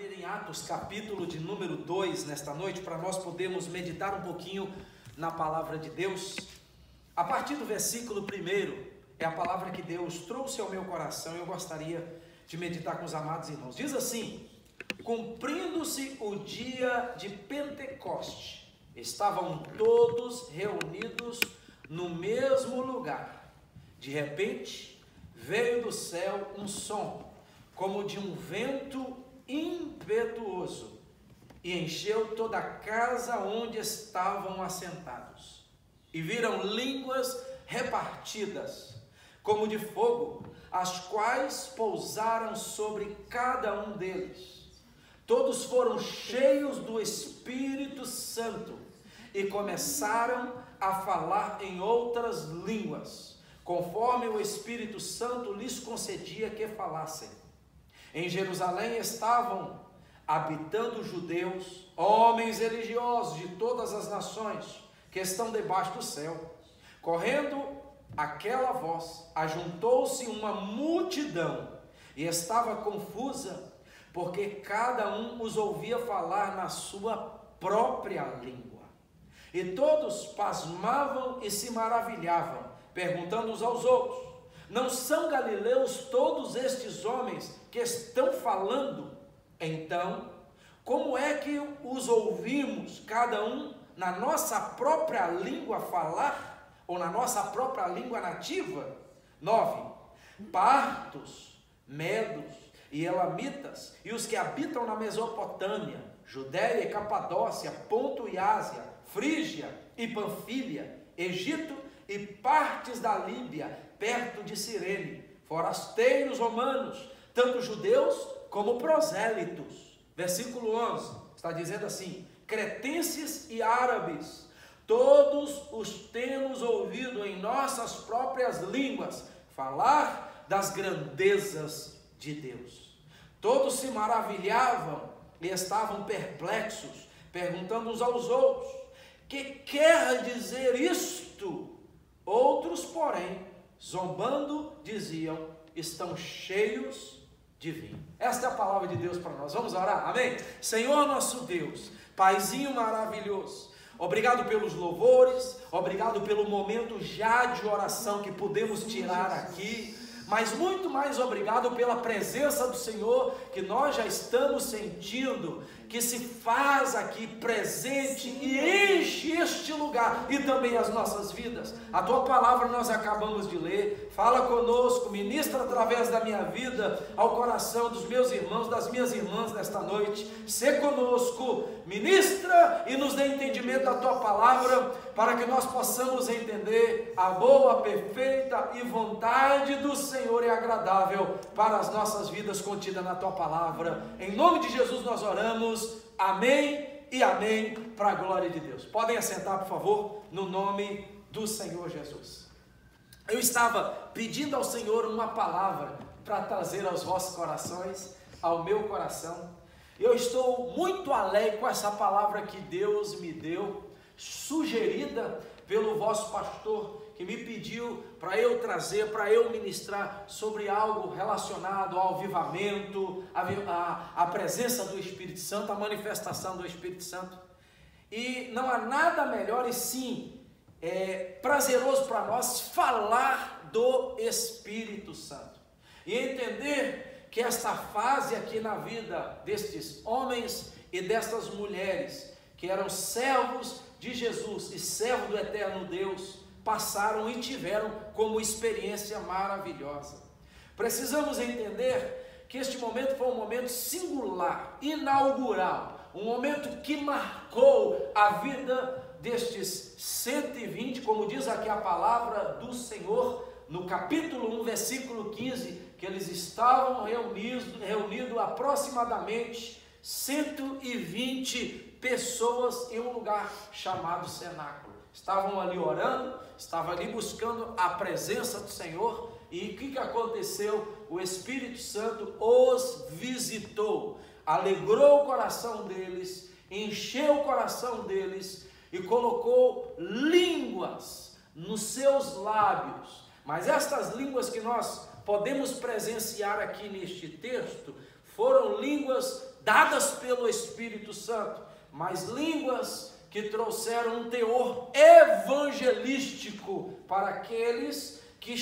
abrir em Atos, capítulo de número 2, nesta noite, para nós podermos meditar um pouquinho na palavra de Deus. A partir do versículo 1, é a palavra que Deus trouxe ao meu coração e eu gostaria de meditar com os amados irmãos. Diz assim: cumprindo-se o dia de Pentecoste, estavam todos reunidos no mesmo lugar. De repente, veio do céu um som, como de um vento impetuoso, e encheu toda a casa onde estavam assentados. E viram línguas repartidas, como de fogo, as quais pousaram sobre cada um deles. Todos foram cheios do Espírito Santo e começaram a falar em outras línguas, conforme o Espírito Santo lhes concedia que falassem. Em Jerusalém estavam habitando judeus, homens religiosos de todas as nações que estão debaixo do céu. Correndo aquela voz, ajuntou-se uma multidão e estava confusa, porque cada um os ouvia falar na sua própria língua. E todos pasmavam e se maravilhavam, perguntando uns aos outros: não são galileus todos estes homens que estão falando? Então, como é que os ouvimos, cada um na nossa própria língua falar, ou na nossa própria língua nativa? 9. Partos, medos e elamitas, e os que habitam na Mesopotâmia, Judéia e Capadócia, Ponto e Ásia, Frígia e Panfília, Egito e partes da Líbia, perto de Cirene, forasteiros romanos, tanto judeus como prosélitos. Versículo 11, está dizendo assim: cretenses e árabes, todos os temos ouvido em nossas próprias línguas falar das grandezas de Deus. Todos se maravilhavam e estavam perplexos, perguntando uns aos outros: que quer dizer isto? Outros, porém, zombando, diziam: estão cheios de vinho. Esta é a palavra de Deus para nós. Vamos orar? Amém? Senhor nosso Deus, Paizinho maravilhoso, obrigado pelos louvores, obrigado pelo momento já de oração que podemos tirar aqui, mas muito mais obrigado pela presença do Senhor que nós já estamos sentindo, que se faz aqui presente e enche este lugar e também as nossas vidas. A tua palavra nós acabamos de ler, fala conosco, ministra através da minha vida ao coração dos meus irmãos, das minhas irmãs nesta noite. Sê conosco, ministra e nos dê entendimento da tua palavra, para que nós possamos entender a boa, perfeita e vontade do Senhor e agradável para as nossas vidas contida na tua palavra. Em nome de Jesus nós oramos, amém e amém, para a glória de Deus. Podem assentar, por favor, no nome do Senhor Jesus. Eu estava pedindo ao Senhor uma palavra para trazer aos vossos corações, ao meu coração. Eu estou muito alegre com essa palavra que Deus me deu, sugerida pelo vosso pastor, que me pediu para eu trazer, para eu ministrar sobre algo relacionado ao avivamento, a presença do Espírito Santo, a manifestação do Espírito Santo. E não há nada melhor e sim prazeroso para nós falar do Espírito Santo e entender que esta fase aqui na vida destes homens e destas mulheres que eram servos de Jesus e servos do eterno Deus, passaram e tiveram como experiência maravilhosa. Precisamos entender que este momento foi um momento singular, inaugural, um momento que marcou a vida destes 120, como diz aqui a palavra do Senhor, no capítulo 1, versículo 15, que eles estavam reunidos aproximadamente 120 pessoas em um lugar chamado cenáculo. Estavam ali orando, estavam ali buscando a presença do Senhor. E o que aconteceu? O Espírito Santo os visitou, alegrou o coração deles, encheu o coração deles e colocou línguas nos seus lábios. Mas estas línguas que nós podemos presenciar aqui neste texto foram línguas dadas pelo Espírito Santo, mas línguas que trouxeram um teor evangelístico para aqueles que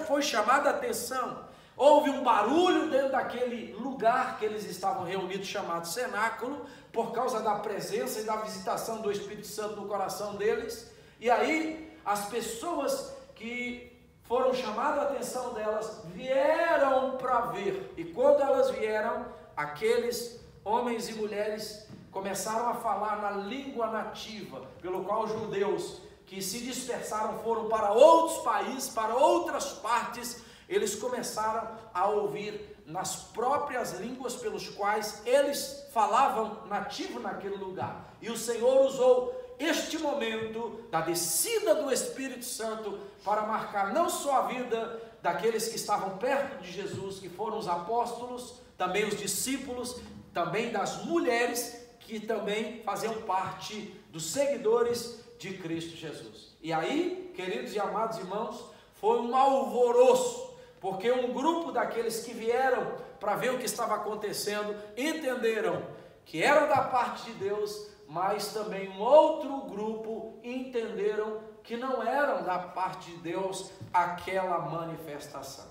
foi chamada a atenção. Houve um barulho dentro daquele lugar que eles estavam reunidos, chamado cenáculo, por causa da presença e da visitação do Espírito Santo no coração deles. E aí, as pessoas que foram chamadas a atenção delas, vieram para ver. E quando elas vieram, aqueles homens e mulheres começaram a falar na língua nativa, pelo qual os judeus que se dispersaram foram para outros países, para outras partes, eles começaram a ouvir nas próprias línguas pelos quais eles falavam nativo naquele lugar. E o Senhor usou este momento da descida do Espírito Santo para marcar não só a vida daqueles que estavam perto de Jesus, que foram os apóstolos, também os discípulos, também das mulheres que também faziam parte dos seguidores de Cristo Jesus. E aí, queridos e amados irmãos, foi um alvoroço, porque um grupo daqueles que vieram para ver o que estava acontecendo, entenderam que era da parte de Deus, mas também um outro grupo entenderam que não eram da parte de Deus aquela manifestação.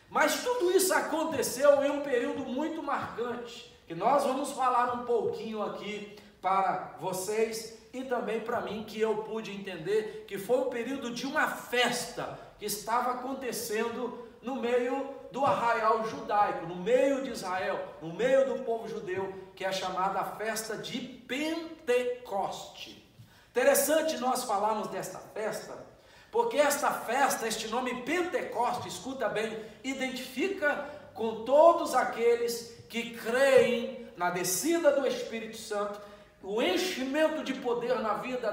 Mas tudo isso aconteceu em um período muito marcante, que nós vamos falar um pouquinho aqui para vocês e também para mim, que eu pude entender que foi o período de uma festa que estava acontecendo no meio do arraial judaico, no meio de Israel, no meio do povo judeu, que é chamada a festa de Pentecoste. Interessante nós falarmos desta festa, porque esta festa, este nome Pentecoste, escuta bem, identifica com todos aqueles que creem na descida do Espírito Santo, o enchimento de poder na vida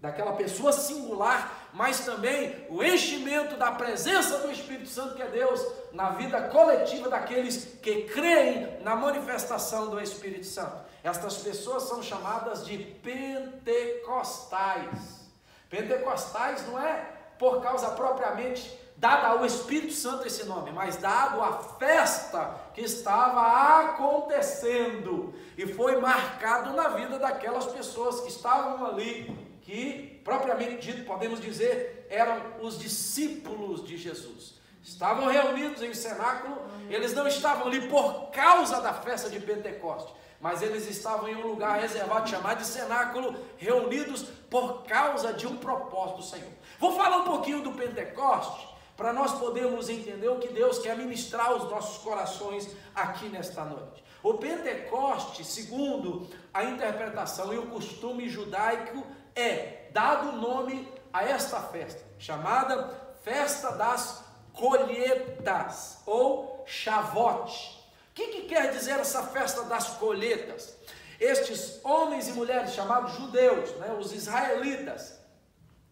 daquela pessoa singular, mas também o enchimento da presença do Espírito Santo, que é Deus, na vida coletiva daqueles que creem na manifestação do Espírito Santo. Estas pessoas são chamadas de pentecostais. Pentecostais não é por causa propriamente dada ao Espírito Santo esse nome, mas dado à festa que estava acontecendo e foi marcado na vida daquelas pessoas que estavam ali, que propriamente dito podemos dizer eram os discípulos de Jesus. Estavam reunidos em cenáculo, eles não estavam ali por causa da festa de Pentecoste, mas eles estavam em um lugar reservado chamado de cenáculo, reunidos por causa de um propósito do Senhor. Vou falar um pouquinho do Pentecoste, para nós podermos entender o que Deus quer ministrar aos nossos corações aqui nesta noite. O Pentecoste, segundo a interpretação e o costume judaico, é dado o nome a esta festa, chamada Festa das Colheitas, ou Shavuot. O que quer dizer essa festa das colheitas? Estes homens e mulheres chamados judeus, os israelitas,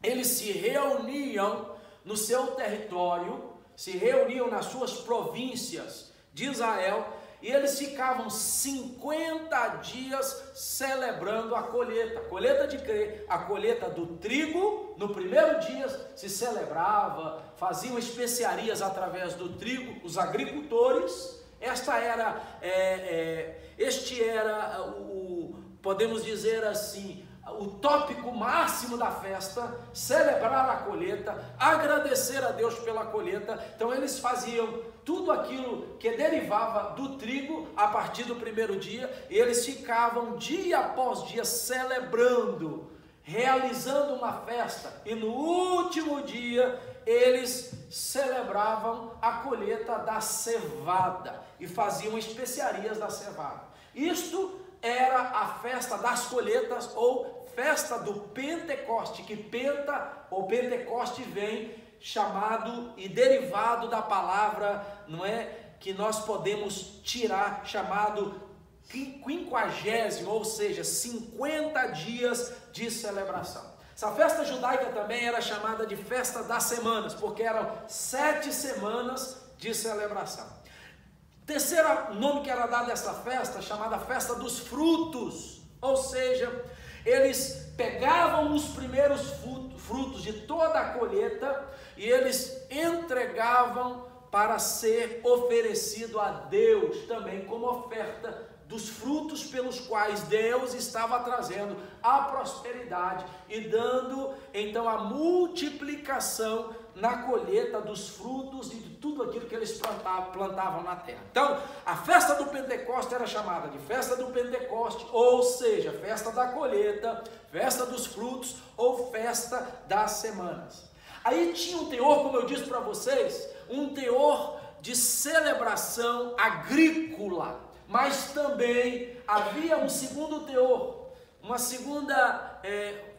eles se reuniam no seu território, se reuniam nas suas províncias de Israel, e eles ficavam 50 dias celebrando a colheita de quê? A colheita do trigo. No primeiro dia se celebrava, faziam especiarias através do trigo, os agricultores. Este era podemos dizer assim, o tópico máximo da festa, celebrar a colheita, agradecer a Deus pela colheita. Então eles faziam tudo aquilo que derivava do trigo a partir do primeiro dia, e eles ficavam dia após dia celebrando, realizando uma festa, e no último dia eles celebravam a colheita da cevada e faziam especiarias da cevada. Isto era a festa das colheitas, ou festa do Pentecoste, que Pentecoste vem chamado e derivado da palavra, que nós podemos tirar, chamado 50º, ou seja, 50 dias de celebração. Essa festa judaica também era chamada de festa das semanas, porque eram 7 semanas de celebração. Terceiro nome que era dado a essa festa, chamada festa dos frutos, ou seja, eles pegavam os primeiros frutos de toda a colheita e eles entregavam para ser oferecido a Deus também como oferta dos frutos pelos quais Deus estava trazendo a prosperidade e dando então a multiplicação na colheita dos frutos e de tudo aquilo que eles plantavam na terra. Então, a festa do Pentecoste era chamada de festa do Pentecoste, ou seja, festa da colheita, festa dos frutos ou festa das semanas. Aí tinha um teor, como eu disse para vocês, um teor de celebração agrícola, mas também havia um segundo teor, uma segunda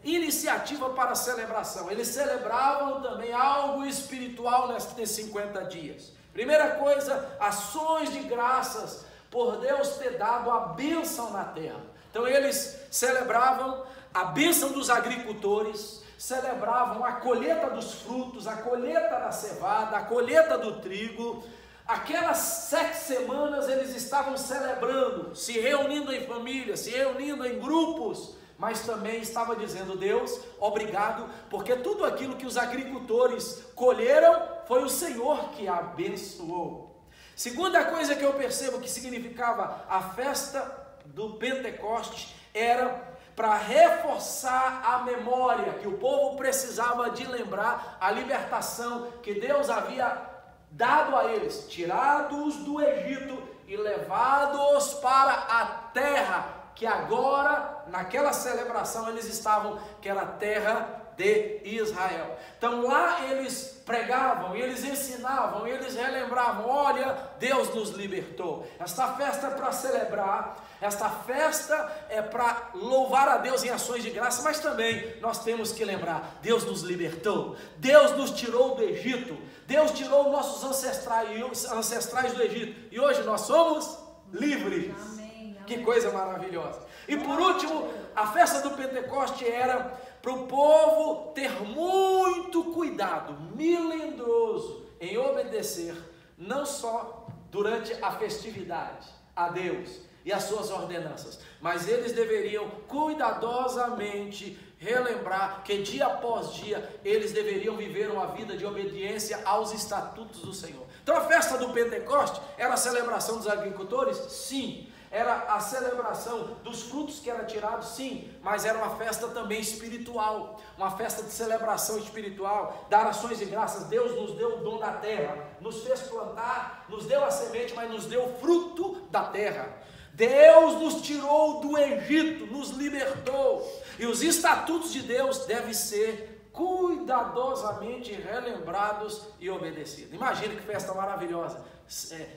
iniciativa para a celebração. Eles celebravam também algo espiritual nesses 50 dias. Primeira coisa, ações de graças por Deus ter dado a bênção na terra. Então eles celebravam a bênção dos agricultores, celebravam a colheita dos frutos, a colheita da cevada, a colheita do trigo. Aquelas 7 semanas eles estavam celebrando, se reunindo em família, se reunindo em grupos, mas também estava dizendo: Deus, obrigado, porque tudo aquilo que os agricultores colheram foi o Senhor que abençoou. Segunda coisa que eu percebo que significava a festa do Pentecoste era para reforçar a memória que o povo precisava de lembrar a libertação que Deus havia dado a eles, tirados do Egito e levados para a terra que agora, naquela celebração, eles estavam, que era a terra de Israel. Então lá eles pregavam, eles ensinavam, eles relembravam: olha, Deus nos libertou. Esta festa é para celebrar, esta festa é para louvar a Deus em ações de graça, mas também nós temos que lembrar: Deus nos libertou, Deus nos tirou do Egito, Deus tirou nossos ancestrais do Egito, e hoje nós somos livres. Amém. Que coisa maravilhosa. E por último, a festa do Pentecoste era para o povo ter muito cuidado, melindroso, em obedecer, não só durante a festividade, a Deus e as suas ordenanças, mas eles deveriam cuidadosamente relembrar que dia após dia eles deveriam viver uma vida de obediência aos estatutos do Senhor. Então a festa do Pentecoste era a celebração dos agricultores? Sim. Era a celebração dos frutos que era tirado? Sim, mas era uma festa também espiritual, uma festa de celebração espiritual, dar ações de graças. Deus nos deu o dom da terra, nos fez plantar, nos deu a semente, mas nos deu o fruto da terra. Deus nos tirou do Egito, nos libertou, e os estatutos de Deus devem ser cuidadosamente relembrados e obedecidos. Imagina que festa maravilhosa!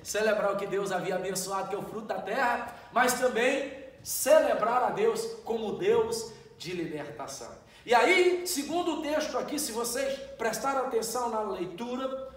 Celebrar o que Deus havia abençoado, que é o fruto da terra, mas também celebrar a Deus como Deus de libertação. E aí, segundo o texto aqui, se vocês prestarem atenção na leitura,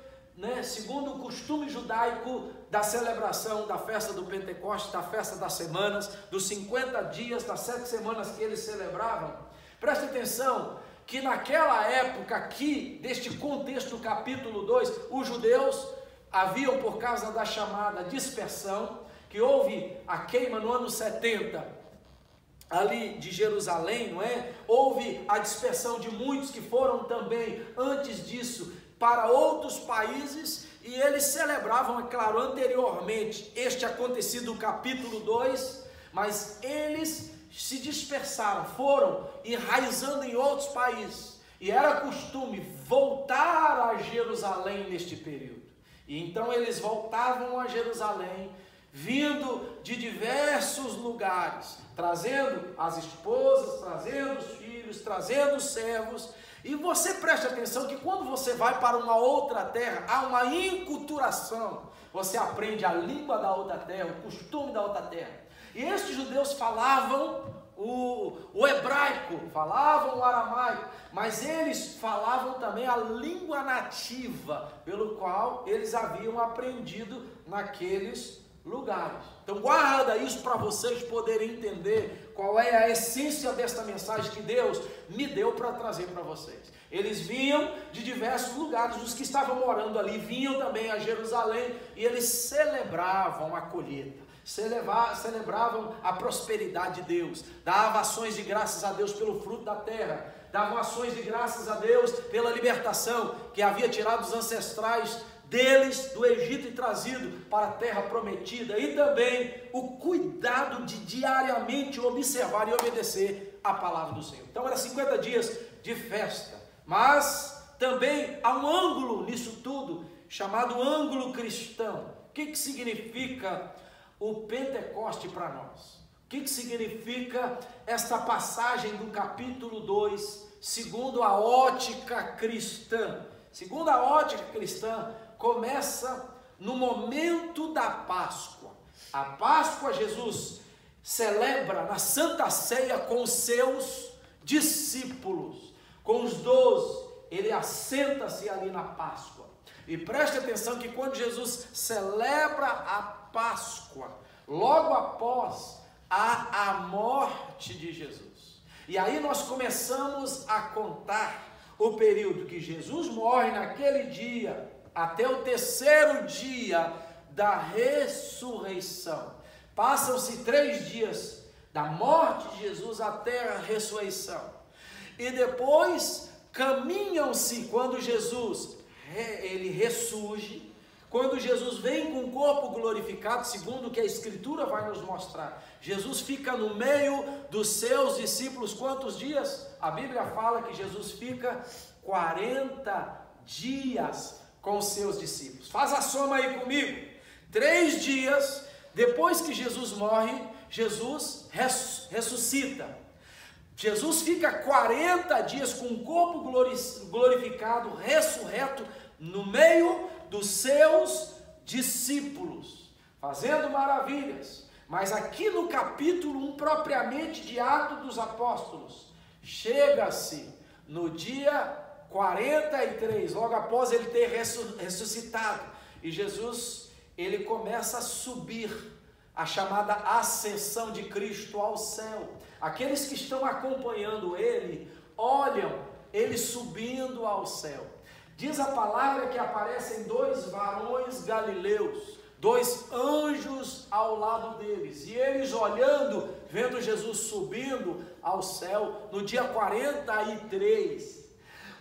segundo o costume judaico da celebração da festa do Pentecoste, da festa das semanas, dos 50 dias, das 7 semanas que eles celebravam, preste atenção que naquela época aqui, deste contexto, capítulo 2, os judeus haviam, por causa da chamada dispersão, que houve a queima no ano 70, ali de Jerusalém, não é? Houve a dispersão de muitos que foram também, antes disso, para outros países, e eles celebravam, é claro, anteriormente, este acontecido, capítulo 2, mas eles se dispersaram, foram enraizando em outros países, e era costume voltar a Jerusalém neste período. E então eles voltavam a Jerusalém, vindo de diversos lugares, trazendo as esposas, trazendo os filhos, trazendo os servos. E você preste atenção que quando você vai para uma outra terra, há uma enculturação. Você aprende a língua da outra terra, o costume da outra terra. E estes judeus falavam o hebraico, falavam o aramaico, mas eles falavam também a língua nativa, pelo qual eles haviam aprendido naqueles lugares. Então guarda isso para vocês poderem entender qual é a essência desta mensagem que Deus me deu para trazer para vocês. Eles vinham de diversos lugares, os que estavam morando ali vinham também a Jerusalém, e eles celebravam a colheita, celebravam a prosperidade de Deus, davam ações de graças a Deus pelo fruto da terra, davam ações de graças a Deus pela libertação que havia tirado os ancestrais deles do Egito e trazido para a terra prometida, e também o cuidado de diariamente observar e obedecer a palavra do Senhor. Então era 50 dias de festa, mas também há um ângulo nisso tudo, chamado ângulo cristão. O que significa o Pentecoste para nós? O que significa esta passagem do capítulo 2, segundo a ótica cristã? Segundo a ótica cristã, começa no momento da Páscoa. A Páscoa, Jesus celebra na Santa Ceia com os seus discípulos, com os 12, ele assenta-se ali na Páscoa. E preste atenção que quando Jesus celebra a Páscoa, logo após há a morte de Jesus. E aí nós começamos a contar o período que Jesus morre naquele dia, até o terceiro dia da ressurreição. Passam-se 3 dias da morte de Jesus até a ressurreição. E depois caminham-se quando Jesus ele ressurge, quando Jesus vem com o corpo glorificado, segundo o que a Escritura vai nos mostrar. Jesus fica no meio dos seus discípulos quantos dias? A Bíblia fala que Jesus fica 40 dias com os seus discípulos. Faz a soma aí comigo. 3 dias depois que Jesus morre, Jesus ressuscita. Jesus fica 40 dias com o corpo glorificado, ressurreto, no meio dos seus discípulos, fazendo maravilhas. Mas aqui no capítulo 1, propriamente de Atos dos Apóstolos, chega-se no dia 43, logo após ele ter ressuscitado, e Jesus, ele começa a subir, a chamada ascensão de Cristo ao céu. Aqueles que estão acompanhando ele, olham ele subindo ao céu. Diz a palavra que aparecem 2 varões galileus, 2 anjos ao lado deles, e eles olhando, vendo Jesus subindo ao céu, no dia 43,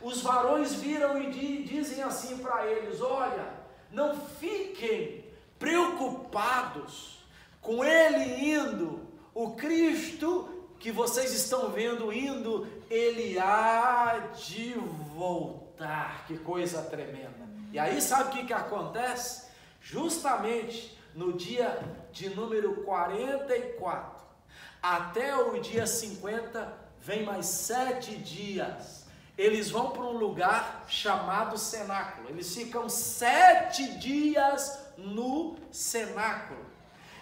os varões viram e dizem assim para eles: olha, não fiquem preocupados com ele indo, o Cristo que vocês estão vendo indo, ele há de voltar. Que coisa tremenda. E aí sabe o que acontece? Justamente no dia de número 44 até o dia 50, vem mais 7 dias. Eles vão para um lugar chamado cenáculo. Eles ficam 7 dias no cenáculo.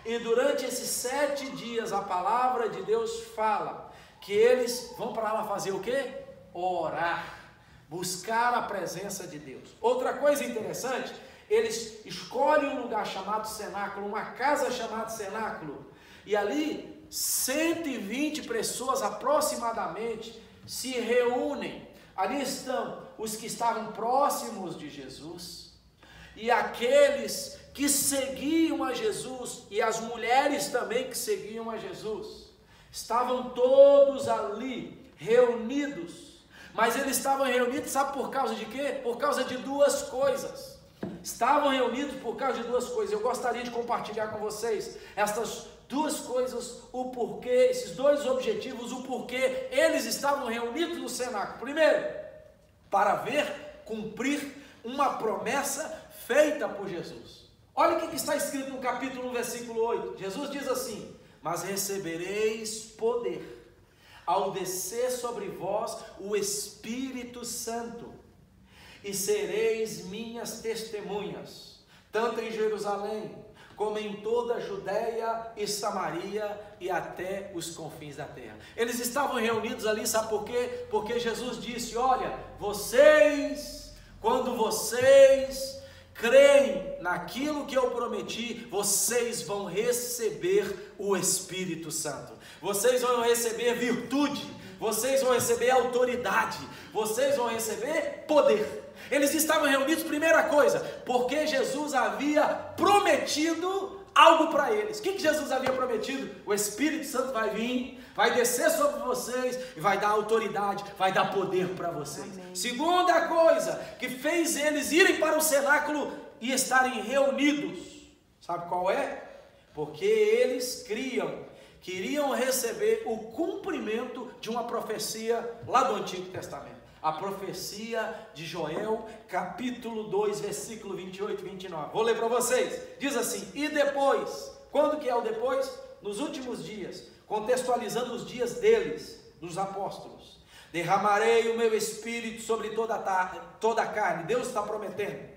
E durante esses 7 dias a palavra de Deus fala que eles vão para lá fazer o quê? Orar, buscar a presença de Deus. Outra coisa interessante, eles escolhem um lugar chamado cenáculo, uma casa chamada cenáculo, e ali 120 pessoas aproximadamente se reúnem. Ali estão os que estavam próximos de Jesus e aqueles que seguiam a Jesus, e as mulheres também que seguiam a Jesus. Estavam todos ali reunidos, mas eles estavam reunidos, sabe por causa de quê? Por causa de 2 coisas. Estavam reunidos por causa de 2 coisas. Eu gostaria de compartilhar com vocês estas 2 coisas, o porquê, esses 2 objetivos, o porquê eles estavam reunidos no cenáculo. Primeiro, para ver cumprir uma promessa feita por Jesus. Olha o que está escrito no capítulo 1, versículo 8. Jesus diz assim: mas recebereis poder ao descer sobre vós o Espírito Santo, e sereis minhas testemunhas, tanto em Jerusalém, como em toda a Judeia e Samaria e até os confins da terra. Eles estavam reunidos ali, sabe por quê? Porque Jesus disse: olha, vocês, quando vocês creem naquilo que eu prometi, vocês vão receber o Espírito Santo, vocês vão receber virtude, vocês vão receber autoridade, vocês vão receber poder. Eles estavam reunidos, primeira coisa, porque Jesus havia prometido algo para eles. O que Jesus havia prometido? O Espírito Santo vai vir, vai descer sobre vocês e vai dar autoridade, vai dar poder para vocês. Amém. Segunda coisa que fez eles irem para o cenáculo e estarem reunidos. Sabe qual é? Porque eles queriam receber o cumprimento de uma profecia lá do Antigo Testamento. A profecia de Joel, capítulo 2, versículo 28 e 29. Vou ler para vocês. Diz assim: e depois, quando que é o depois? Nos últimos dias, contextualizando os dias deles, dos apóstolos. Derramarei o meu espírito sobre toda a carne. Deus está prometendo.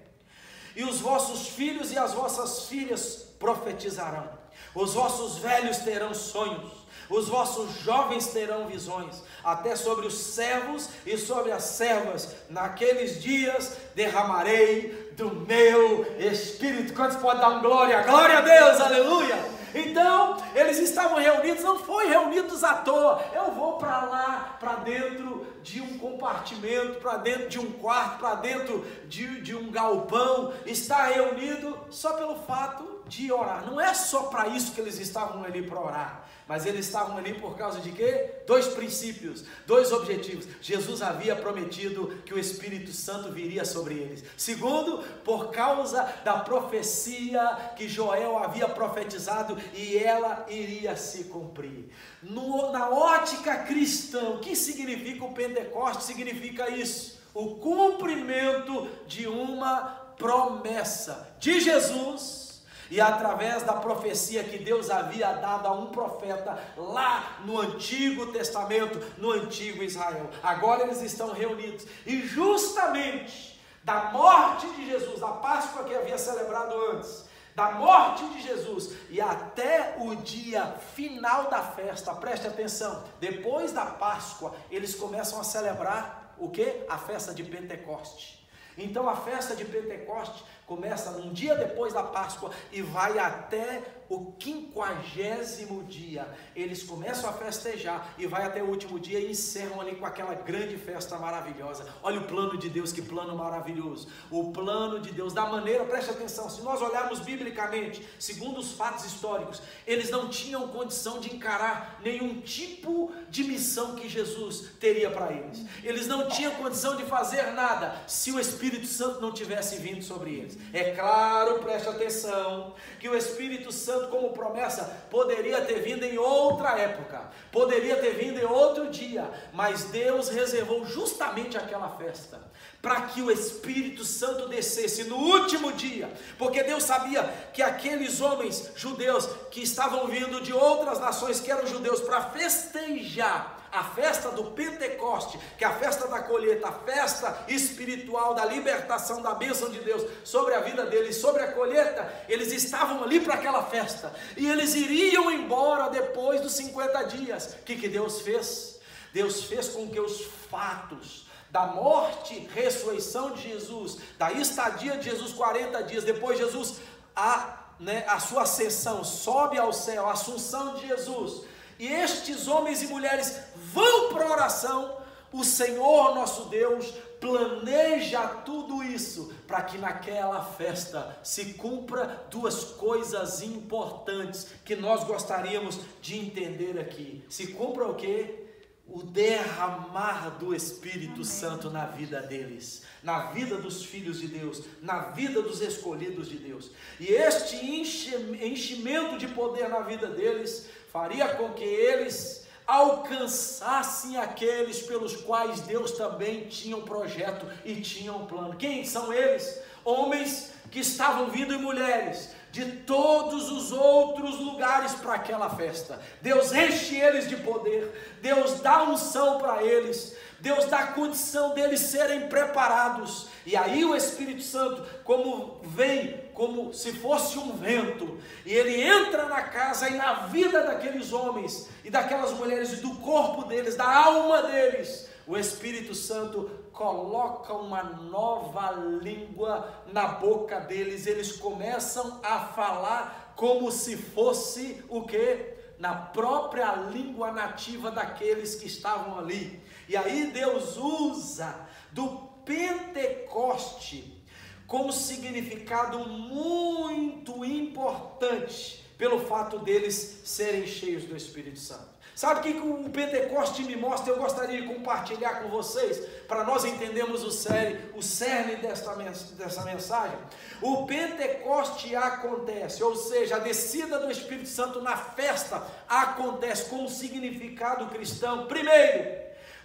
E os vossos filhos e as vossas filhas profetizarão. Os vossos velhos terão sonhos. Os vossos jovens terão visões, até sobre os servos e sobre as servas. Naqueles dias derramarei do meu Espírito. Quantos podem dar glória? Glória a Deus, aleluia! Então, eles estavam reunidos, não foi reunidos à toa. Eu vou para lá, para dentro de um compartimento, para dentro de um quarto, para dentro de um galpão, está reunido só pelo fato de orar. Não é só para isso que eles estavam ali para orar, mas eles estavam ali por causa de quê? 2 princípios, 2 objetivos. Jesus havia prometido que o Espírito Santo viria sobre eles. Segundo, por causa da profecia que Joel havia profetizado, e ela iria se cumprir. Na ótica cristã, o que significa o Pentecostes? Significa isso: o cumprimento de uma promessa de Jesus, e através da profecia que Deus havia dado a um profeta lá no Antigo Testamento, no Antigo Israel. Agora eles estão reunidos, e justamente da morte de Jesus, da Páscoa que havia celebrado antes, da morte de Jesus e até o dia final da festa, preste atenção, depois da Páscoa, eles começam a celebrar o quê? A festa de Pentecoste. Então a festa de Pentecoste começa um dia depois da Páscoa e vai até o 50º dia. Eles começam a festejar e vai até o último dia e encerram ali com aquela grande festa maravilhosa. Olha o plano de Deus, que plano maravilhoso. O plano de Deus, da maneira, preste atenção, se nós olharmos biblicamente, segundo os fatos históricos, eles não tinham condição de encarar nenhum tipo de missão que Jesus teria para eles. Eles não tinham condição de fazer nada se o Espírito Santo não tivesse vindo sobre eles. É claro, preste atenção, que o Espírito Santo, como promessa, poderia ter vindo em outra época, poderia ter vindo em outro dia, mas Deus reservou justamente aquela festa, para que o Espírito Santo descesse no último dia, porque Deus sabia que aqueles homens judeus que estavam vindo de outras nações que eram judeus para festejar a festa do Pentecoste, que é a festa da colheita, a festa espiritual da libertação, da bênção de Deus sobre a vida deles, sobre a colheita, eles estavam ali para aquela festa, e eles iriam embora depois dos 50 dias. O que Deus fez? Deus fez com que os fatos da morte, ressurreição de Jesus, da estadia de Jesus 40 dias, depois Jesus, a sua ascensão, sobe ao céu, a assunção de Jesus, e estes homens e mulheres vão para a oração, o Senhor nosso Deus planeja tudo isso para que naquela festa se cumpra 2 coisas importantes que nós gostaríamos de entender aqui. Se cumpra o quê? O derramar do Espírito Santo na vida deles, na vida dos filhos de Deus, na vida dos escolhidos de Deus. E este enchimento de poder na vida deles faria com que eles alcançassem aqueles pelos quais Deus também tinha um projeto e tinha um plano. Quem são eles? Homens que estavam vindo, e mulheres de todos os outros lugares para aquela festa. Deus enche eles de poder, Deus dá unção para eles, Deus dá condição deles serem preparados, e aí o Espírito Santo, como vem, como se fosse um vento, e ele entra na casa e na vida daqueles homens, e daquelas mulheres, e do corpo deles, da alma deles, o Espírito Santo coloca uma nova língua na boca deles, eles começam a falar como se fosse o quê? Na própria língua nativa daqueles que estavam ali. E aí Deus usa do Pentecoste como significado muito importante, pelo fato deles serem cheios do Espírito Santo. Sabe o que o Pentecoste me mostra? Eu gostaria de compartilhar com vocês, para nós entendermos o cerne dessa mensagem. O Pentecoste acontece, ou seja, a descida do Espírito Santo na festa acontece com um significado cristão. Primeiro,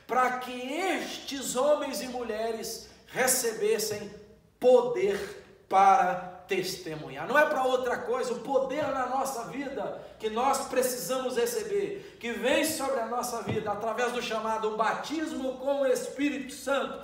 para que estes homens e mulheres recebessem poder para testemunhar. Não é para outra coisa. O poder na nossa vida que nós precisamos receber, que vem sobre a nossa vida através do chamado batismo com o Espírito Santo,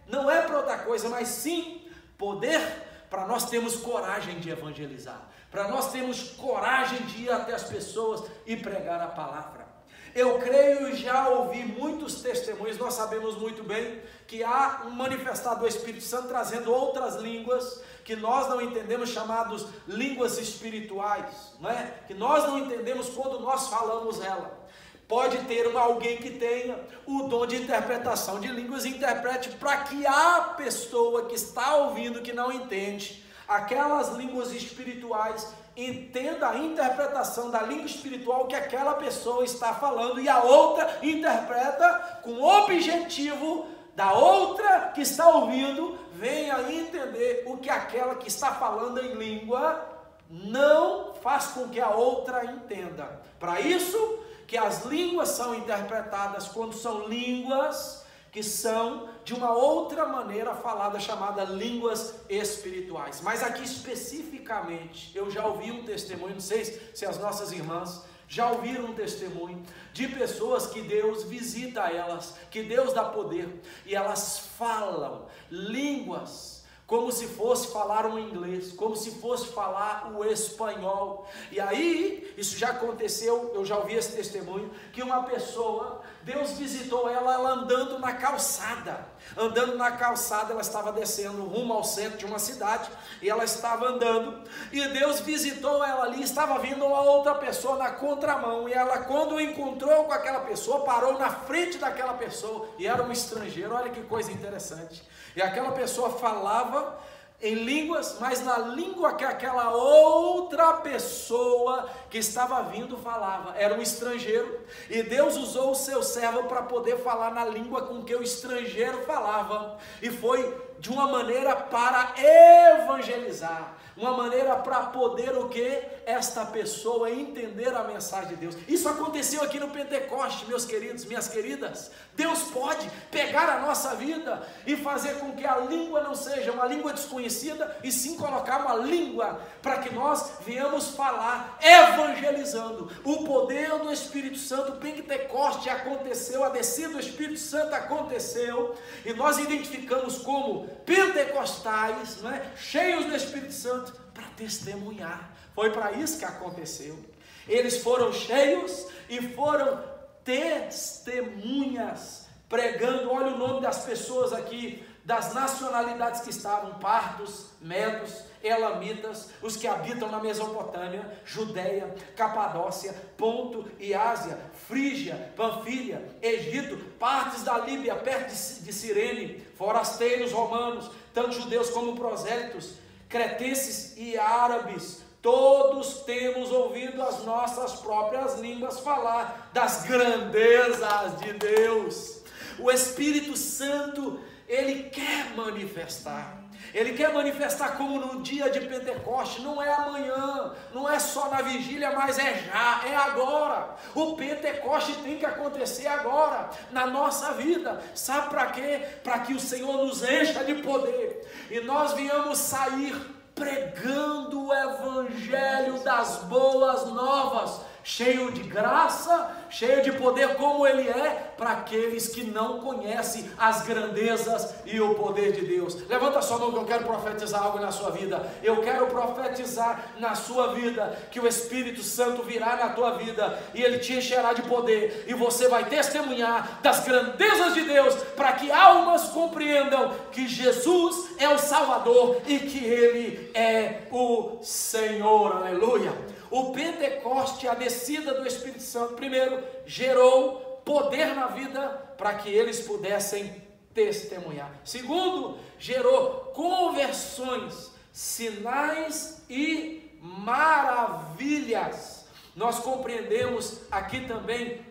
não é para outra coisa, mas sim poder para nós termos coragem de evangelizar, para nós termos coragem de ir até as pessoas e pregar a palavra. Eu creio e já ouvi muitos testemunhos. Nós sabemos muito bem que há um manifestar do Espírito Santo trazendo outras línguas que nós não entendemos, chamados línguas espirituais, não é? Que nós não entendemos quando nós falamos ela. Pode ter alguém que tenha o dom de interpretação de línguas, interprete para que a pessoa que está ouvindo, que não entende aquelas línguas espirituais, entenda a interpretação da língua espiritual que aquela pessoa está falando, e a outra interpreta com o objetivo da outra que está ouvindo venha entender o que aquela que está falando em língua não faz com que a outra entenda. Para isso que as línguas são interpretadas quando são línguas que são de uma outra maneira falada, chamada línguas espirituais. Mas aqui especificamente, eu já ouvi um testemunho, não sei se as nossas irmãs já ouviram um testemunho de pessoas que Deus visita elas, que Deus dá poder, e elas falam línguas como se fosse falar um inglês, como se fosse falar o espanhol. E aí, isso já aconteceu, eu já ouvi esse testemunho, que uma pessoa, Deus visitou ela andando na calçada. Andando na calçada, ela estava descendo rumo ao centro de uma cidade, e ela estava andando, e Deus visitou ela ali, estava vindo uma outra pessoa na contramão, e ela, quando encontrou com aquela pessoa, parou na frente daquela pessoa, e era um estrangeiro. Olha que coisa interessante. E aquela pessoa falava em línguas, mas na língua que aquela outra pessoa que estava vindo falava, era um estrangeiro, e Deus usou o seu servo para poder falar na língua com que o estrangeiro falava, e foi de uma maneira para evangelizar, uma maneira para poder o que? Esta pessoa entender a mensagem de Deus. Isso aconteceu aqui no Pentecoste, meus queridos, minhas queridas. Deus pode pegar a nossa vida e fazer com que a língua não seja uma língua desconhecida, e sim colocar uma língua para que nós venhamos falar, evangelizando. O poder do Espírito Santo, o Pentecoste aconteceu, a descida do Espírito Santo aconteceu, e nós identificamos como pentecostais, não é? Cheios do Espírito Santo, para testemunhar. Foi para isso que aconteceu. Eles foram cheios e foram testemunhas, pregando. Olha o nome das pessoas aqui, das nacionalidades que estavam: partos, medos, elamitas, os que habitam na Mesopotâmia, Judeia, Capadócia, Ponto e Ásia, Frígia, Panfilha, Egito, partes da Líbia, perto de Cirene, forasteiros romanos, tanto judeus como prosélitos, cretenses e árabes. Todos temos ouvido as nossas próprias línguas falar das grandezas de Deus. O Espírito Santo, ele quer manifestar. Ele quer manifestar como no dia de Pentecoste. Não é amanhã, não é só na vigília, mas é já, é agora. O Pentecoste tem que acontecer agora, na nossa vida. Sabe para quê? Para que o Senhor nos encha de poder e nós venhamos sair pregando o evangelho das boas novas, cheio de graça, cheio de poder, como ele é, para aqueles que não conhecem as grandezas e o poder de Deus. Levanta sua mão que eu quero profetizar algo na sua vida. Eu quero profetizar na sua vida que o Espírito Santo virá na tua vida e ele te encherá de poder, e você vai testemunhar das grandezas de Deus, para que almas compreendam que Jesus é o Salvador e que ele é o Senhor. Aleluia. O Pentecoste, a descida do Espírito Santo, primeiro, gerou poder na vida para que eles pudessem testemunhar. Segundo, gerou conversões, sinais e maravilhas. nós compreendemos aqui também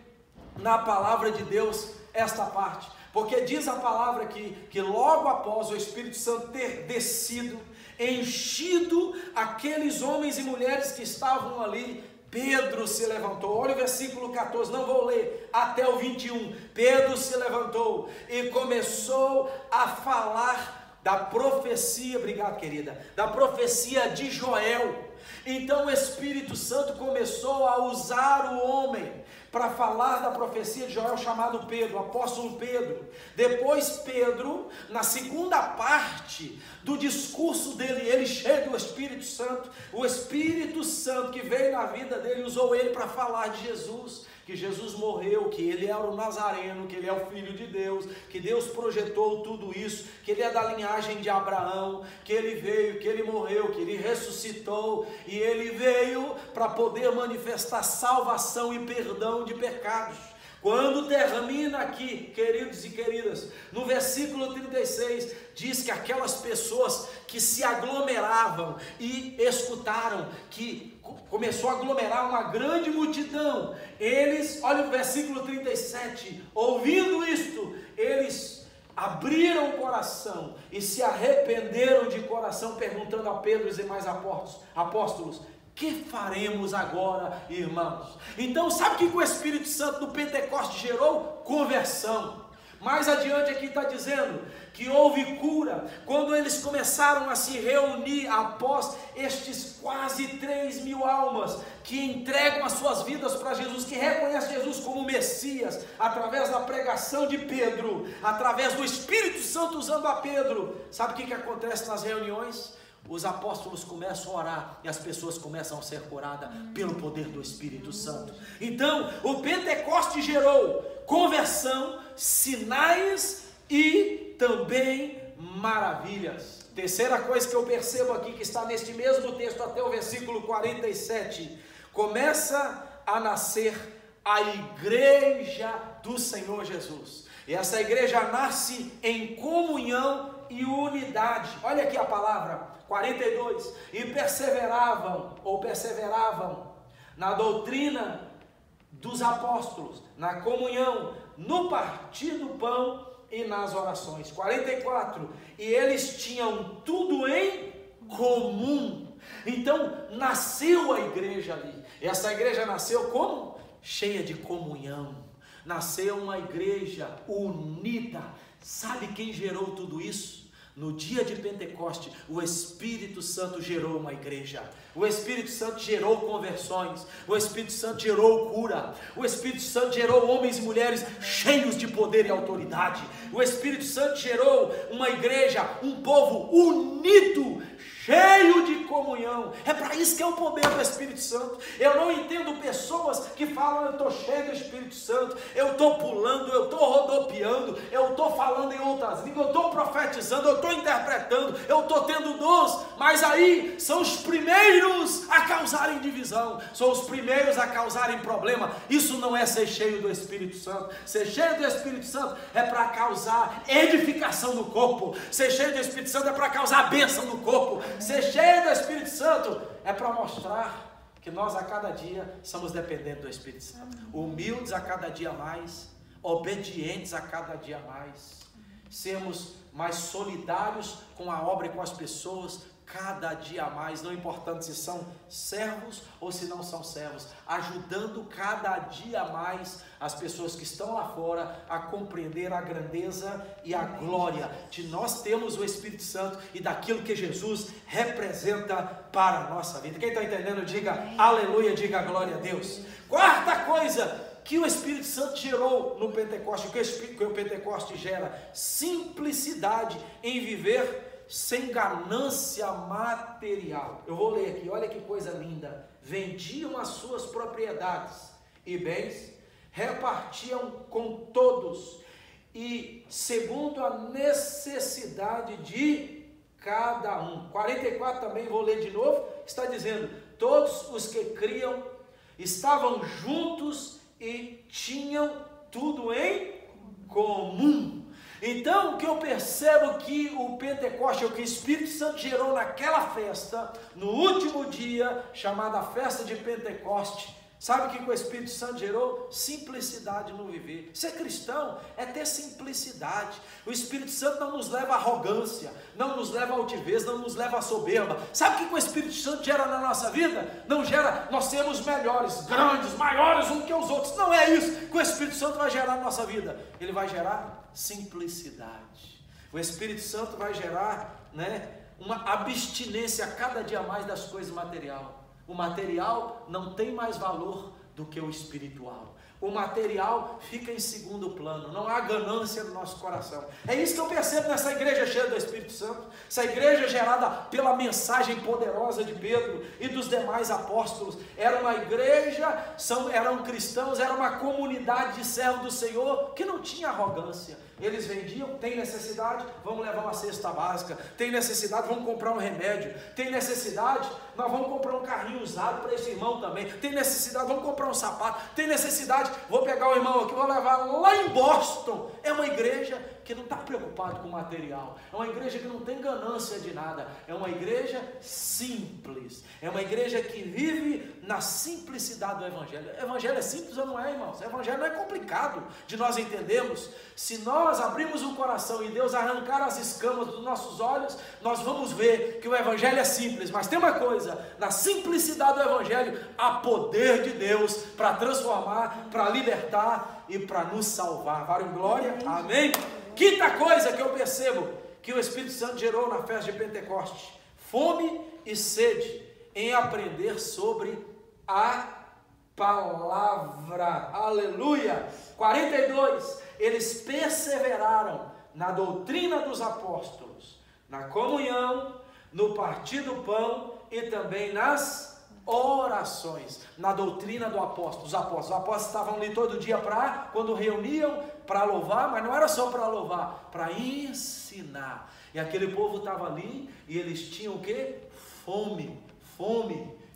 na palavra de Deus esta parte, porque diz a palavra aqui que logo após o Espírito Santo ter descido, enchido aqueles homens e mulheres que estavam ali, Pedro se levantou. Olha o versículo 14, não vou ler até o 21. Pedro se levantou e começou a falar da profecia, obrigado querida, da profecia de Joel. Então o Espírito Santo começou a usar o homem para falar da profecia de Joel, chamado Pedro, o apóstolo Pedro. Depois Pedro, na segunda parte do discurso dele, ele cheio do Espírito Santo, o Espírito Santo que veio na vida dele, usou ele para falar de Jesus, que Jesus morreu, que ele era o Nazareno, que ele é o Filho de Deus, que Deus projetou tudo isso, que ele é da linhagem de Abraão, que ele veio, que ele morreu, que ele ressuscitou, e ele veio para poder manifestar salvação e perdão de pecados. Quando termina aqui, queridos e queridas, no versículo 36, diz que aquelas pessoas que se aglomeravam e escutaram, que começou a aglomerar uma grande multidão, eles, olha o versículo 37, ouvindo isto, eles abriram o coração e se arrependeram de coração, perguntando a Pedro e os demais apóstolos: que faremos agora, irmãos? Então, sabe o que o Espírito Santo do Pentecoste gerou? Conversão. Mais adiante aqui está dizendo que houve cura, quando eles começaram a se reunir após estes quase 3.000 almas que entregam as suas vidas para Jesus, que reconhecem Jesus como Messias, através da pregação de Pedro, através do Espírito Santo usando a Pedro. Sabe o que acontece nas reuniões? Os apóstolos começam a orar e as pessoas começam a ser curadas pelo poder do Espírito Santo. Então, o Pentecoste gerou conversão, sinais e também maravilhas. Terceira coisa que eu percebo aqui, que está neste mesmo texto até o versículo 47, começa a nascer a igreja do Senhor Jesus. E essa igreja nasce em comunhão e unidade. Olha aqui a palavra 42, e perseveravam na doutrina dos apóstolos, na comunhão, no partir do pão e nas orações. 44, e eles tinham tudo em comum. Então nasceu a igreja ali. Essa igreja nasceu como? Cheia de comunhão. Nasceu uma igreja unida. Sabe quem gerou tudo isso? No dia de Pentecoste, o Espírito Santo gerou uma igreja. O Espírito Santo gerou conversões. O Espírito Santo gerou cura. O Espírito Santo gerou homens e mulheres cheios de poder e autoridade. O Espírito Santo gerou uma igreja, um povo unido, cheio de comunhão. É para isso que é o poder do Espírito Santo. Eu não entendo pessoas que falam: eu estou cheio do Espírito Santo, eu estou pulando, eu estou rodopiando, eu estou falando em outras línguas, eu estou profetizando, eu estou interpretando, eu estou tendo dons, mas aí são os primeiros a causarem divisão, são os primeiros a causarem problema. Isso não é ser cheio do Espírito Santo. Ser cheio do Espírito Santo é para causar edificação no corpo. Ser cheio do Espírito Santo é para causar bênção no corpo. Ser cheio do Espírito Santo é para mostrar que nós a cada dia somos dependentes do Espírito Santo. Humildes a cada dia mais, obedientes a cada dia mais, sermos mais solidários com a obra e com as pessoas cada dia mais, não importando se são servos ou se não são servos, ajudando cada dia mais as pessoas que estão lá fora a compreender a grandeza e a glória de nós termos o Espírito Santo e daquilo que Jesus representa para a nossa vida. Quem está entendendo, diga aleluia, diga glória a Deus. Quarta coisa que o Espírito Santo gerou no Pentecoste, que o Pentecoste gera: simplicidade em viver sem ganância material. Eu vou ler aqui, olha que coisa linda. Vendiam as suas propriedades e bens, repartiam com todos, e segundo a necessidade de cada um. 44 também, vou ler de novo, está dizendo: todos os que criam estavam juntos e tinham tudo em comum. Então, o que eu percebo que o Pentecoste, o que o Espírito Santo gerou naquela festa, no último dia, chamada festa de Pentecoste, Sabe o que o Espírito Santo gerou? Simplicidade no viver. Ser cristão é ter simplicidade. O Espírito Santo não nos leva à arrogância, não nos leva à altivez, não nos leva à soberba. Sabe o que o Espírito Santo gera na nossa vida? Não gera nós sermos melhores, grandes, maiores uns que os outros. Não é isso que o Espírito Santo vai gerar na nossa vida. Ele vai gerar simplicidade. O Espírito Santo vai gerar, uma abstinência cada dia mais das coisas materiais. O material não tem mais valor do que o espiritual. O material fica em segundo plano, não há ganância no nosso coração. É isso que eu percebo nessa igreja cheia do Espírito Santo, essa igreja gerada pela mensagem poderosa de Pedro e dos demais apóstolos. Era uma igreja, eram cristãos, era uma comunidade de servos do Senhor que não tinha arrogância. Eles vendiam, tem necessidade, vamos levar uma cesta básica, tem necessidade, vamos comprar um remédio, tem necessidade, nós vamos comprar um carrinho usado para esse irmão também, tem necessidade, vamos comprar um sapato, tem necessidade, vou pegar o irmão aqui, vou levar lá em Boston. É uma igreja que não está preocupada com o material, é uma igreja que não tem ganância de nada, é uma igreja simples, é uma igreja que vive na simplicidade do Evangelho. O Evangelho é simples ou não é, irmãos? O Evangelho não é complicado de nós entendermos. Se nós abrirmos o coração e Deus arrancar as escamas dos nossos olhos, nós vamos ver que o Evangelho é simples. Mas tem uma coisa, na simplicidade do Evangelho há poder de Deus para transformar, para libertar e para nos salvar. Vale glória? Amém? Quinta coisa que eu percebo que o Espírito Santo gerou na festa de Pentecostes: fome e sede em aprender sobre a palavra. Aleluia! 42, eles perseveraram na doutrina dos apóstolos, na comunhão, no partir do pão e também nas orações. Na doutrina do apóstolo, os apóstolos estavam ali todo dia quando reuniam, para louvar, mas não era só para louvar, para ensinar. E aquele povo estava ali e eles tinham o quê? Fome,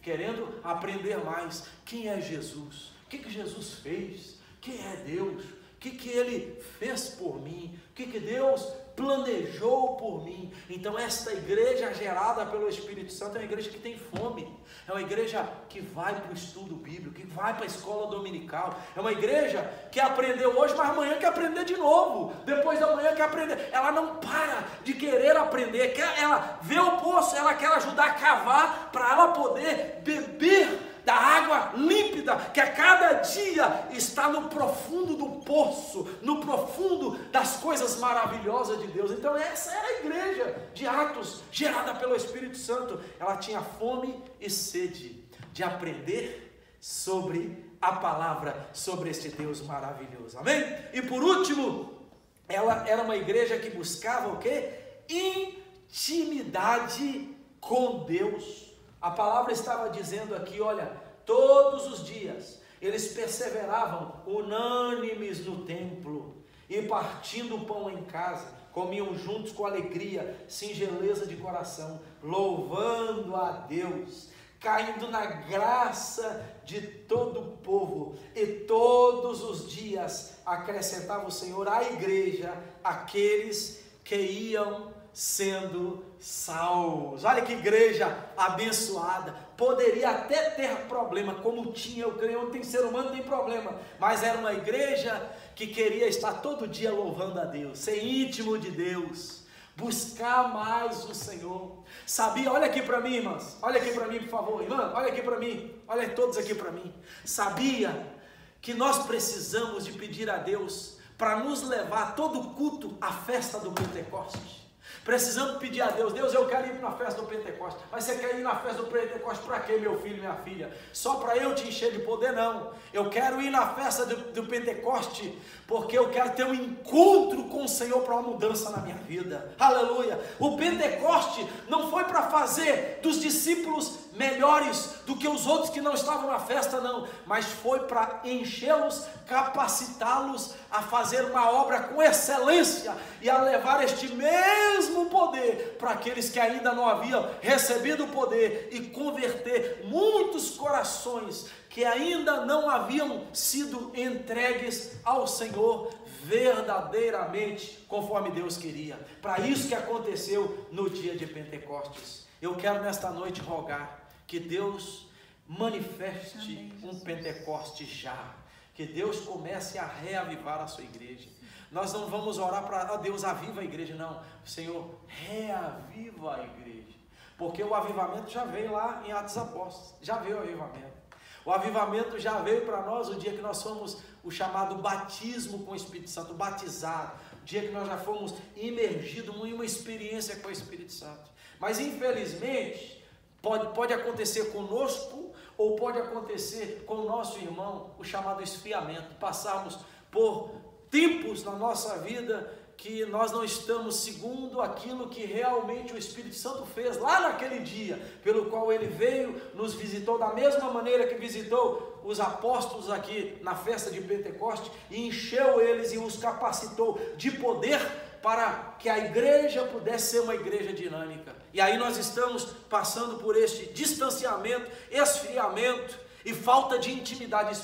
querendo aprender mais. Quem é Jesus? O que Jesus fez? Quem é Deus? O que Ele fez por mim? O que Deus planejou por mim? Então esta igreja gerada pelo Espírito Santo é uma igreja que tem fome, é uma igreja que vai para o estudo bíblico, que vai para a escola dominical, é uma igreja que aprendeu hoje, mas amanhã quer aprender de novo, depois da manhã quer aprender. Ela não para de querer aprender, ela vê o poço, ela quer ajudar a cavar para ela poder beber da água límpida, que a cada dia está no profundo do poço, no profundo das coisas maravilhosas de Deus. Então essa era a igreja de Atos, gerada pelo Espírito Santo. Ela tinha fome e sede de aprender sobre a palavra, sobre este Deus maravilhoso. Amém? E por último, ela era uma igreja que buscava o quê? Intimidade com Deus. A palavra estava dizendo aqui, olha, todos os dias eles perseveravam unânimes no templo e partindo o pão em casa, comiam juntos com alegria, singeleza de coração, louvando a Deus, caindo na graça de todo o povo, e todos os dias acrescentava o Senhor à igreja aqueles que iam sendo salvos. Olha que igreja abençoada. Poderia até ter problema, como tinha, eu creio, não tem ser humano, tem problema, mas era uma igreja que queria estar todo dia louvando a Deus, ser íntimo de Deus, buscar mais o Senhor. Sabia, olha aqui para mim, irmãs, olha aqui para mim, por favor, irmã, olha aqui para mim, olha todos aqui para mim. Sabia que nós precisamos de pedir a Deus para nos levar todo culto à festa do Pentecostes? Precisamos pedir a Deus: Deus, eu quero ir na festa do Pentecostes. Mas você quer ir na festa do Pentecostes para quê, meu filho, minha filha? Só para eu te encher de poder? Não. Eu quero ir na festa do Pentecostes porque eu quero ter um encontro com o Senhor para uma mudança na minha vida. Aleluia. O Pentecoste não foi para fazer dos discípulos melhores do que os outros que não estavam na festa, não, mas foi para enchê-los, capacitá-los a fazer uma obra com excelência e a levar este mesmo poder para aqueles que ainda não haviam recebido o poder e converter muitos corações que ainda não haviam sido entregues ao Senhor verdadeiramente conforme Deus queria. Para isso que aconteceu no dia de Pentecostes. Eu quero nesta noite rogar que Deus manifeste um Pentecoste já. Que Deus comece a reavivar a sua igreja. Nós não vamos orar para Deus aviva a igreja, não. Senhor, reaviva a igreja. Porque o avivamento já veio lá em Atos Apóstolos. Já veio o avivamento. O avivamento já veio para nós o dia que nós fomos o chamado batismo com o Espírito Santo, batizado. O dia que nós já fomos imergidos em uma experiência com o Espírito Santo. Mas infelizmente, pode acontecer conosco ou pode acontecer com o nosso irmão, o chamado esfriamento. Passarmos por tempos na nossa vida que nós não estamos segundo aquilo que realmente o Espírito Santo fez lá naquele dia, pelo qual ele veio, nos visitou da mesma maneira que visitou os apóstolos aqui na festa de Pentecoste e encheu eles e os capacitou de poder para que a igreja pudesse ser uma igreja dinâmica. E aí nós estamos passando por este distanciamento, esfriamento e falta de intimidade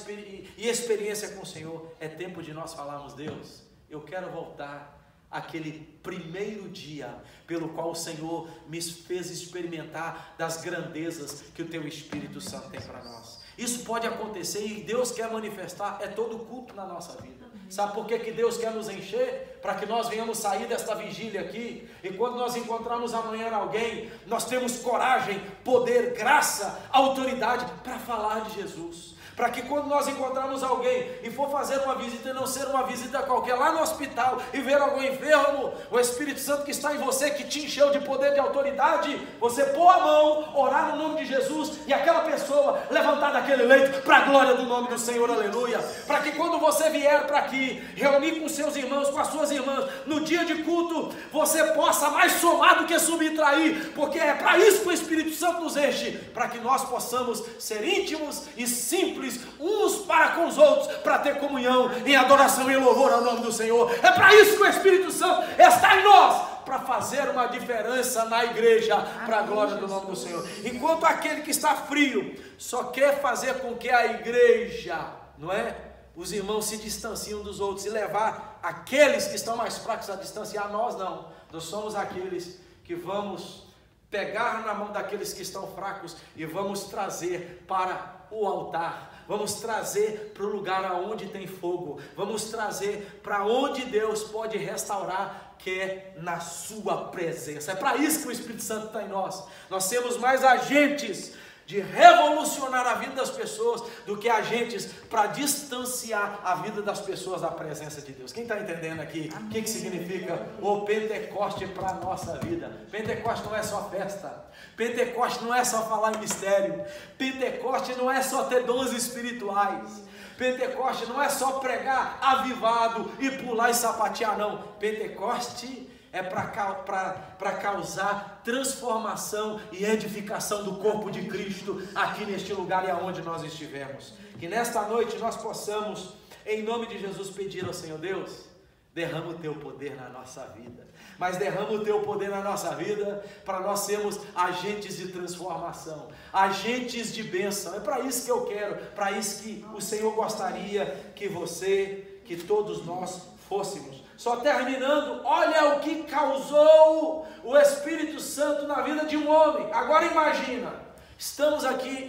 e experiência com o Senhor. É tempo de nós falarmos: Deus, eu quero voltar àquele primeiro dia pelo qual o Senhor me fez experimentar das grandezas que o Teu Espírito Santo tem para nós. Isso pode acontecer e Deus quer manifestar, é todo culto na nossa vida. Sabe por que Deus quer nos encher? Para que nós venhamos sair desta vigília aqui, e quando nós encontrarmos amanhã alguém, nós temos coragem, poder, graça, autoridade para falar de Jesus. Para que quando nós encontrarmos alguém e for fazer uma visita, e não ser uma visita qualquer, lá no hospital, e ver algum enfermo, o Espírito Santo que está em você, que te encheu de poder, de autoridade, você pôr a mão, orar no nome de Jesus, e aquela pessoa levantar daquele leito, para a glória do nome do Senhor, aleluia. Para que quando você vier para aqui, reunir com seus irmãos, com as suas irmãs, no dia de culto, você possa mais somar do que subtrair, porque é para isso que o Espírito Santo nos enche, para que nós possamos ser íntimos e simples uns para com os outros, para ter comunhão em adoração e louvor ao nome do Senhor. É para isso que o Espírito Santo está em nós, para fazer uma diferença na igreja, para a glória do nome do Senhor. Enquanto aquele que está frio só quer fazer com que a igreja, não é? Os irmãos se distanciam dos outros e levar aqueles que estão mais fracos a distanciar, nós não. Nós somos aqueles que vamos pegar na mão daqueles que estão fracos e vamos trazer para o altar. Vamos trazer para o lugar aonde tem fogo. Vamos trazer para onde Deus pode restaurar, que é na sua presença. É para isso que o Espírito Santo está em nós. Nós temos mais agentes de revolucionar a vida das pessoas do que agentes para distanciar a vida das pessoas da presença de Deus. Quem está entendendo aqui? O que significa o Pentecoste para a nossa vida? Pentecoste não é só festa. Pentecoste não é só falar em mistério. Pentecoste não é só ter dons espirituais. Pentecoste não é só pregar avivado e pular e sapatear, não. Pentecoste é para causar transformação e edificação do corpo de Cristo aqui neste lugar e aonde nós estivermos. Que nesta noite nós possamos, em nome de Jesus, pedir ao Senhor: Deus, derrama o Teu poder na nossa vida. Mas derrama o Teu poder na nossa vida para nós sermos agentes de transformação, agentes de bênção. É para isso que eu quero, para isso que o Senhor gostaria que você, que todos nós fôssemos. Só terminando, olha o que causou o Espírito Santo na vida de um homem. Agora imagina, estamos aqui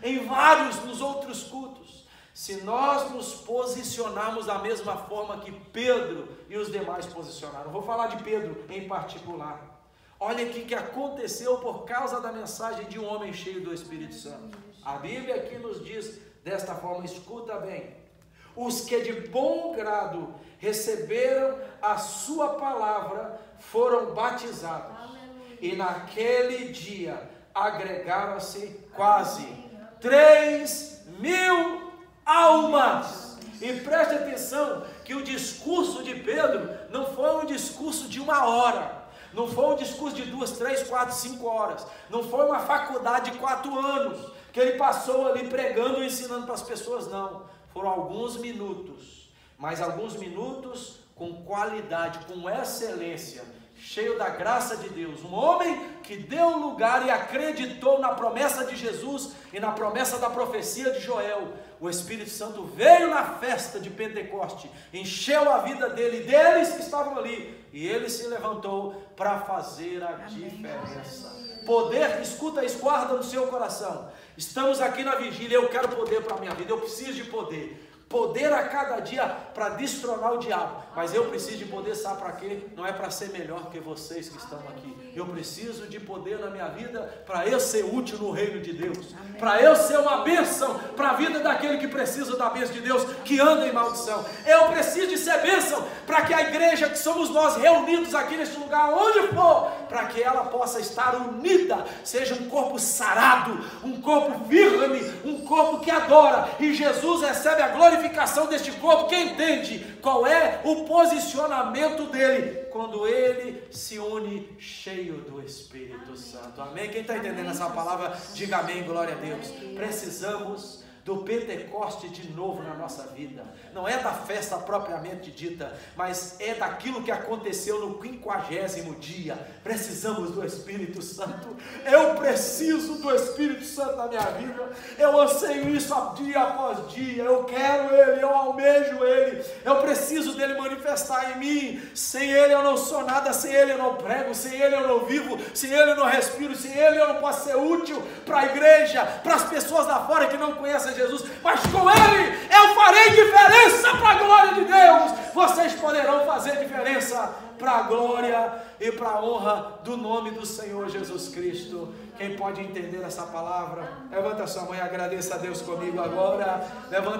em vários nos outros cultos. Se nós nos posicionarmos da mesma forma que Pedro e os demais posicionaram. Vou falar de Pedro em particular. Olha o que aconteceu por causa da mensagem de um homem cheio do Espírito Santo. A Bíblia aqui nos diz desta forma, escuta bem. Os que de bom grado receberam a sua palavra foram batizados. Aleluia. E naquele dia agregaram-se quase 3.000 almas. E preste atenção que o discurso de Pedro não foi um discurso de 1 hora. Não foi um discurso de 2, 3, 4, 5 horas. Não foi uma faculdade de 4 anos que ele passou ali pregando e ensinando para as pessoas, não. Foram alguns minutos, mas alguns minutos com qualidade, com excelência, cheio da graça de Deus. Um homem que deu lugar e acreditou na promessa de Jesus e na promessa da profecia de Joel. O Espírito Santo veio na festa de Pentecoste, encheu a vida dele e deles que estavam ali, e ele se levantou para fazer a diferença. Poder, escuta isso, guarda no seu coração. Estamos aqui na vigília, eu quero poder para a minha vida, eu preciso de poder. Poder a cada dia para destronar o diabo. Mas eu preciso de poder, sabe para quê? Não é para ser melhor que vocês que estão aqui. Eu preciso de poder na minha vida para eu ser útil no reino de Deus. Para eu ser uma bênção para a vida daquele que precisa da bênção de Deus, que anda em maldição. Eu preciso de ser bênção para que a igreja, que somos nós reunidos aqui neste lugar, onde for, para que ela possa estar unida, seja um corpo sarado, um corpo firme, um corpo que adora. E Jesus recebe a glorificação deste corpo que entende qual é o posicionamento dele quando ele se une cheio do Espírito Santo. Amém? Quem está entendendo essa palavra, diga amém, glória a Deus. Precisamos do Pentecoste de novo na nossa vida. Não é da festa propriamente dita, mas é daquilo que aconteceu no 50º dia. Precisamos do Espírito Santo. Eu preciso do Espírito Santo na minha vida. Eu anseio isso dia após dia. Eu quero Ele, eu almejo Ele. Eu preciso dele manifestar em mim. Sem Ele eu não sou nada, sem Ele eu não prego, sem Ele eu não vivo, sem Ele eu não respiro, sem Ele eu não posso ser útil para a igreja, para as pessoas lá fora que não conhecem Jesus, mas com Ele eu farei diferença para a glória de Deus. Vocês poderão fazer diferença para a glória e para a honra do nome do Senhor Jesus Cristo. Quem pode entender essa palavra, levanta sua mão e agradeça a Deus comigo agora. Levanta